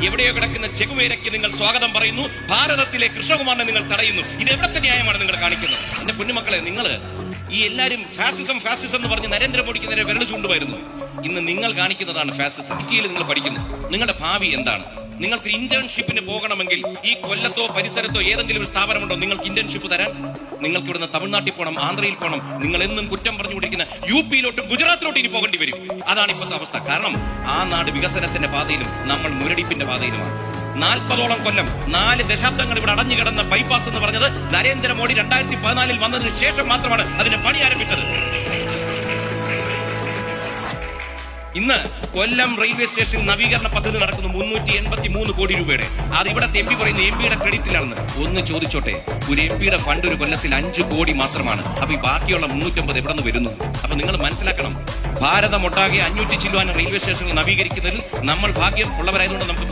എവിടെയോ കിടക്കുന്ന ചെകുവേരയ്ക്ക് നിങ്ങൾ സ്വാഗതം പറയുന്നു, ഭാരതത്തിലെ കൃഷ്ണകുമാറിനെ നിങ്ങൾ തടയുന്നു. ഇത് എവിടത്തെ ന്യായമാണ് നിങ്ങൾ കാണിക്കുന്നത്? എന്റെ കുഞ്ഞുമക്കളെ, നിങ്ങൾ ഈ എല്ലാരും ഫാസിസം ഫാസിസം എന്ന് പറഞ്ഞ് നരേന്ദ്രമോദിക്ക് നേരെ വിരൽ ചൂണ്ടുമായിരുന്നു. ഇന്ന് നിങ്ങൾ കാണിക്കുന്നതാണ് ഫാസിസം. ഇന്ത്യയിൽ നിങ്ങൾ പഠിക്കുന്നു. നിങ്ങളുടെ ഭാവി എന്താണ്? നിങ്ങൾക്ക് ഇന്റേൺഷിപ്പിന് പോകണമെങ്കിൽ ഈ കൊല്ലത്തോ പരിസരത്തോ ഏതെങ്കിലും ഒരു സ്ഥാപനമുണ്ടോ നിങ്ങൾക്ക് ഇന്റേൺഷിപ്പ് തരാൻ? നിങ്ങൾക്ക് ഇവിടുന്ന് തമിഴ്നാട്ടിൽ പോകണം, ആന്ധ്രയിൽ പോകണം. നിങ്ങൾ എന്നും കുറ്റം പറഞ്ഞുകൊണ്ടിരിക്കുന്ന യുപിയിലോട്ടും ഗുജറാത്തിലോട്ടും ഇനി പോകേണ്ടി വരും. അതാണ് ഇപ്പോഴത്തെ അവസ്ഥ. കാരണം ആ നാട് വികസനത്തിന്റെ പാതയിലും നമ്മൾ മുരടിപ്പിന്റെ പാതയിലുമാണ്. 40ഓളം കൊല്ലം, 4 ദശാബ്ദങ്ങൾ ഇവിടെ അടഞ്ഞു കിടന്ന ബൈപ്പാസ് എന്ന് പറഞ്ഞത് നരേന്ദ്രമോദി 2014 വന്നതിന് ശേഷം മാത്രമാണ് അതിന്റെ പണി ആരംഭിച്ചത്. ഇന്ന് കൊല്ലം റെയിൽവേ സ്റ്റേഷൻ നവീകരണ പദ്ധതി നടക്കുന്നു 383 കോടി രൂപയുടെ. അത് ഇവിടത്തെ എം പി പറയുന്ന എം പിയുടെ ക്രെഡിറ്റിലാണെന്ന്. ഒന്ന് ചോദിച്ചോട്ടെ, ഒരു എം പിയുടെ ഫണ്ട് ഒരു കൊല്ലത്തിൽ 5 കോടി മാത്രമാണ്. അപ്പൊ ഈ ബാക്കിയുള്ള 350 എവിടെ നിന്ന് വരുന്നു? അപ്പൊ നിങ്ങൾ മനസ്സിലാക്കണം, ഭാരതമൊട്ടാകെ 500 ചില്ലുവാൻ റെയിൽവേ സ്റ്റേഷനുകൾ നവീകരിക്കുന്നതിൽ നമ്മൾ ഭാഗ്യം ഉള്ളവരായതുകൊണ്ട് നമുക്ക്